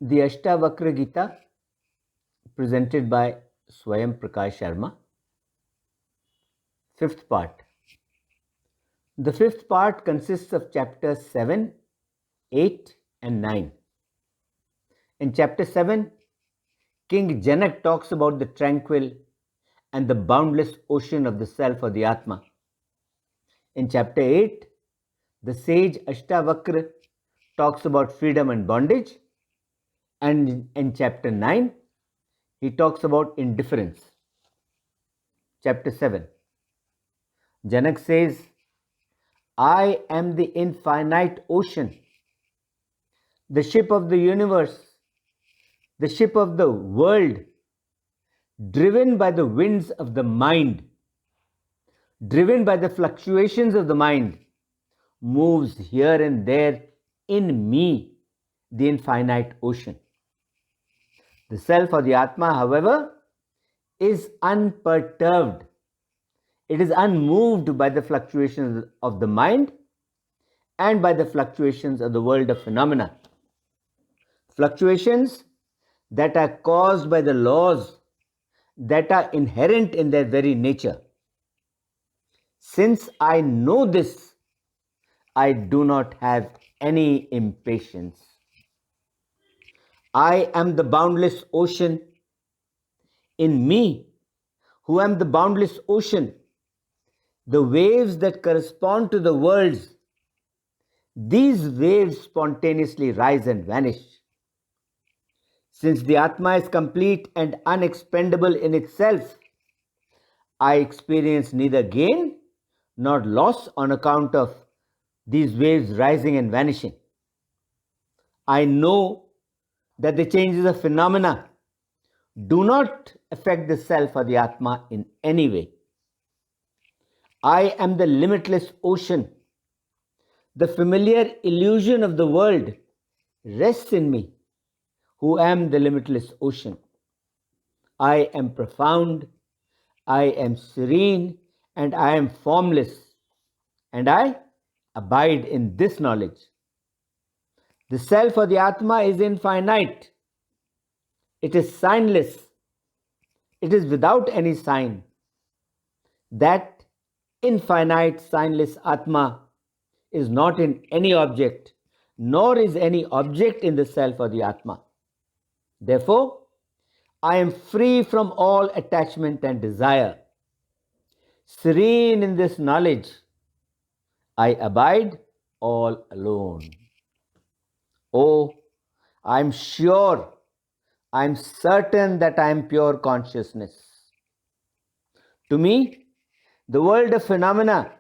The Ashtavakra Gita, presented by Svayam Prakash Sharma. Fifth part. The fifth part consists of chapters 7, 8 and 9. In chapter 7, King Janaka talks about the tranquil and the boundless ocean of the self or the Atma. In chapter 8, the sage Ashtavakra talks about freedom and bondage. And in chapter 9, he talks about indifference. Chapter 7, Janaka says, I am the infinite ocean, the ship of the universe, the ship of the world, driven by the winds of the mind, driven by the fluctuations of the mind, moves here and there in me, the infinite ocean. The self or the Atma, however, is unperturbed. It is unmoved by the fluctuations of the mind and by the fluctuations of the world of phenomena. Fluctuations that are caused by the laws that are inherent in their very nature. Since I know this, I do not have any impatience. I am the boundless ocean. In me, who am the boundless ocean, the waves that correspond to the worlds, these waves spontaneously rise and vanish. Since the Atma is complete and unexpendable in itself, I experience neither gain nor loss on account of these waves rising and vanishing. I know that the changes of phenomena do not affect the self or the Atma in any way. I am the limitless ocean. The familiar illusion of the world rests in me, who am the limitless ocean. I am profound, I am serene, and I am formless, and I abide in this knowledge. The self or the Atma is infinite. It is signless. It is without any sign. That infinite signless Atma is not in any object, nor is any object in the self or the Atma. Therefore, I am free from all attachment and desire. Serene in this knowledge, I abide all alone. Oh, I am sure, I am certain that I am pure consciousness. To me, the world of phenomena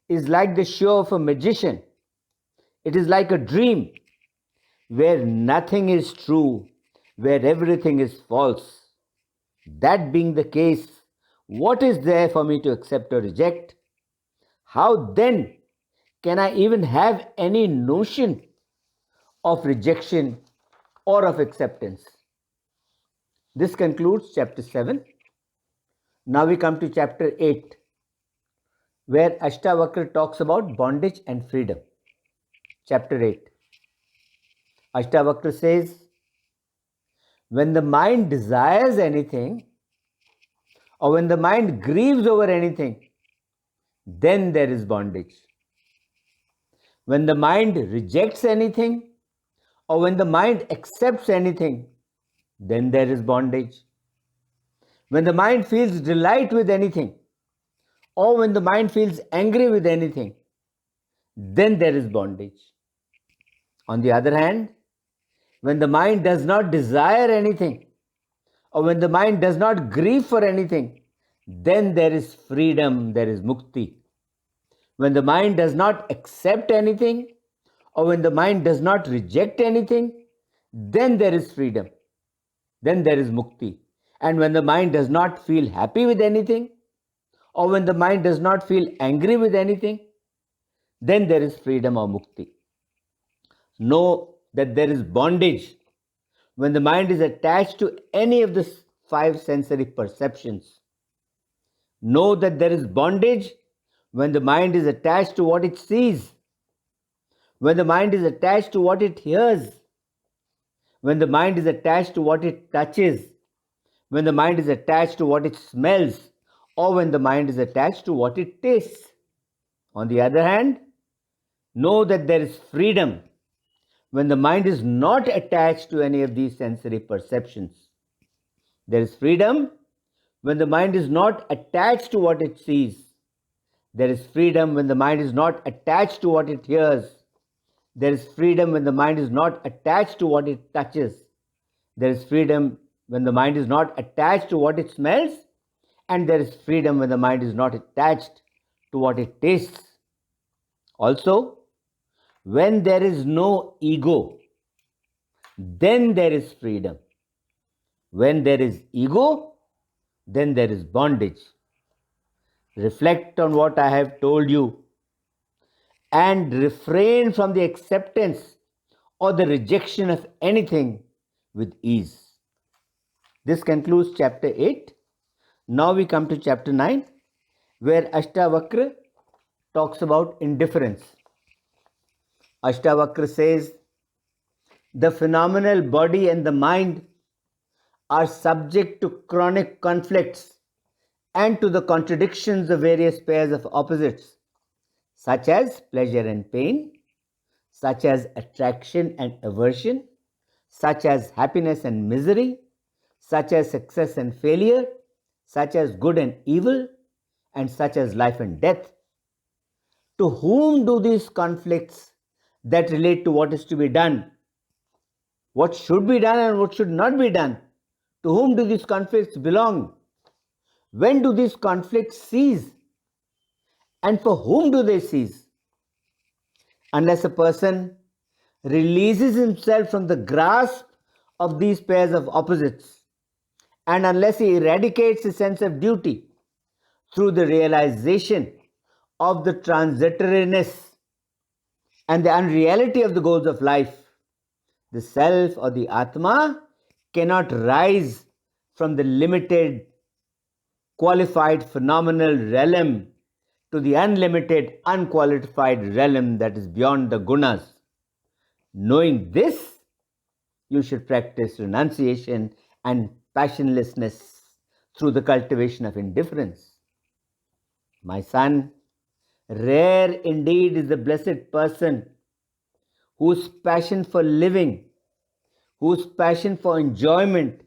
is like the show of a magician. It is like a dream where nothing is true, where everything is false. That being the case, what is there for me to accept or reject? How then can I even have any notion of rejection or of acceptance? This concludes chapter 7. Now we come to chapter 8, where Ashtavakra talks about bondage and freedom. Chapter 8. Ashtavakra says, when the mind desires anything, or when the mind grieves over anything, then there is bondage. When the mind rejects anything, or when the mind accepts anything, then there is bondage. When the mind feels delight with anything, or when the mind feels angry with anything, then there is bondage. On the other hand, when the mind does not desire anything, or when the mind does not grieve for anything, then there is freedom, there is mukti. When the mind does not accept anything, or when the mind does not reject anything, then there is freedom, then there is mukti. And when the mind does not feel happy with anything, or when the mind does not feel angry with anything, then there is freedom or mukti. Know that there is bondage when the mind is attached to any of the 5 sensory perceptions. Know that there is bondage when the mind is attached to what it sees, when the mind is attached to what it hears, when the mind is attached to what it touches, when the mind is attached to what it smells, or when the mind is attached to what it tastes. On the other hand, know that there is freedom when the mind is not attached to any of these sensory perceptions. There is freedom when the mind is not attached to what it sees. There is freedom when the mind is not attached to what it hears. There is freedom when the mind is not attached to what it touches. There is freedom when the mind is not attached to what it smells. And there is freedom when the mind is not attached to what it tastes. Also, when there is no ego, then there is freedom. When there is ego, then there is bondage. Reflect on what I have told you and refrain from the acceptance or the rejection of anything with ease. This concludes chapter 8. Now we come to chapter 9, where Ashtavakra talks about indifference. Ashtavakra says, the phenomenal body and the mind are subject to chronic conflicts and to the contradictions of various pairs of opposites, such as pleasure and pain, such as attraction and aversion, such as happiness and misery, such as success and failure, such as good and evil, and such as life and death. To whom do these conflicts that relate to what is to be done, what should be done and what should not be done, to whom do these conflicts belong? When do these conflicts cease? And for whom do they cease? Unless a person releases himself from the grasp of these pairs of opposites, and unless he eradicates his sense of duty through the realization of the transitoriness and the unreality of the goals of life, the self or the Atma cannot rise from the limited, qualified, phenomenal realm to the unlimited, unqualified realm that is beyond the gunas. Knowing this, you should practice renunciation and passionlessness through the cultivation of indifference. My son, rare indeed is the blessed person whose passion for living, whose passion for enjoyment,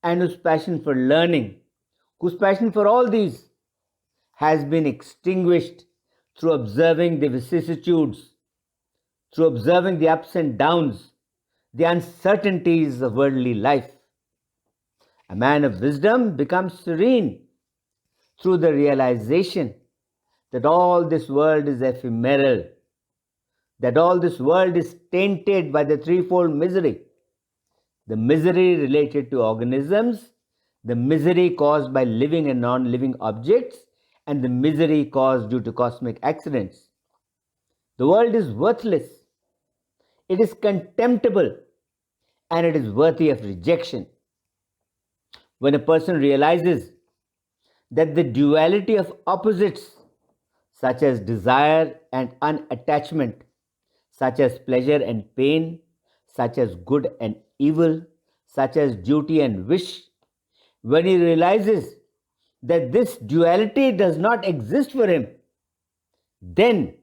and whose passion for learning, whose passion for all these has been extinguished through observing the vicissitudes, through observing the ups and downs, the uncertainties of worldly life. A man of wisdom becomes serene through the realization that all this world is ephemeral, that all this world is tainted by the threefold misery: the misery related to organisms, the misery caused by living and non-living objects, and the misery caused due to cosmic accidents. The world is worthless, it is contemptible, and it is worthy of rejection. When a person realizes that the duality of opposites, such as desire and unattachment, such as pleasure and pain, such as good and evil, such as duty and wish, when he realizes that this duality does not exist for him, then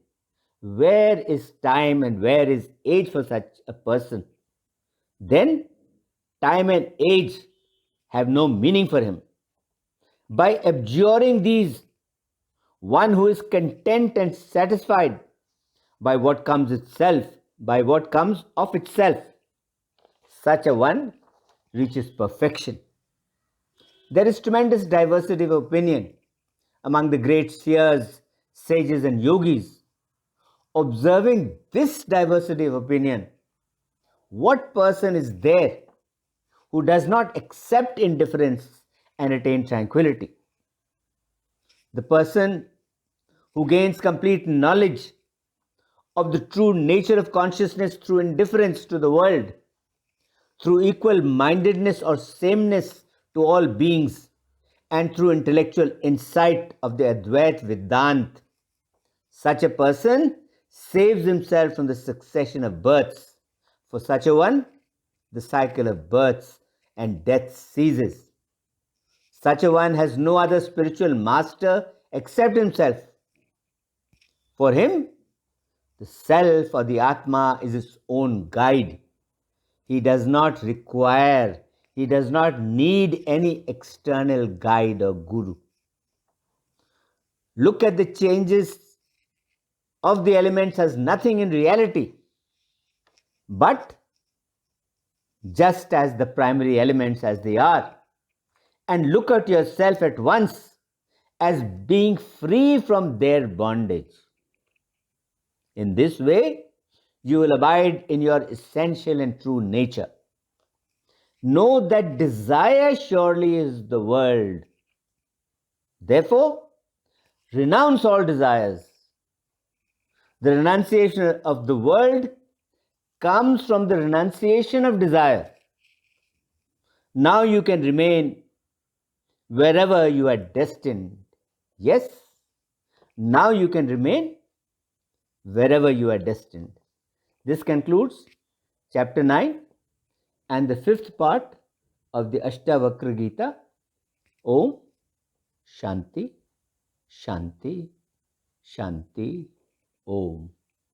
where is time and where is age for such a person? Then time and age have no meaning for him. By abjuring these, one who is content and satisfied by what comes itself, by what comes of itself, such a one reaches perfection. There is tremendous diversity of opinion among the great seers, sages, and yogis. Observing this diversity of opinion, what person is there who does not accept indifference and attain tranquility? The person who gains complete knowledge of the true nature of consciousness through indifference to the world, through equal mindedness or sameness to all beings, and through intellectual insight of the Advait Vedant, such a person saves himself from the succession of births. For such a one, the cycle of births and deaths ceases. Such a one has no other spiritual master except himself. For him, the self or the Atma is his own guide. He does not require, he does not need any external guide or guru. Look at the changes of the elements as nothing in reality, but just as the primary elements as they are, and look at yourself at once as being free from their bondage. In this way, you will abide in your essential and true nature. Know that desire surely is the world. Therefore, renounce all desires. The renunciation of the world comes from the renunciation of desire. Now you can remain wherever you are destined. Yes, now you can remain wherever you are destined. This concludes chapter 9 and the fifth part of the Ashtavakra Gita. Om Shanti, Shanti, Shanti, Om.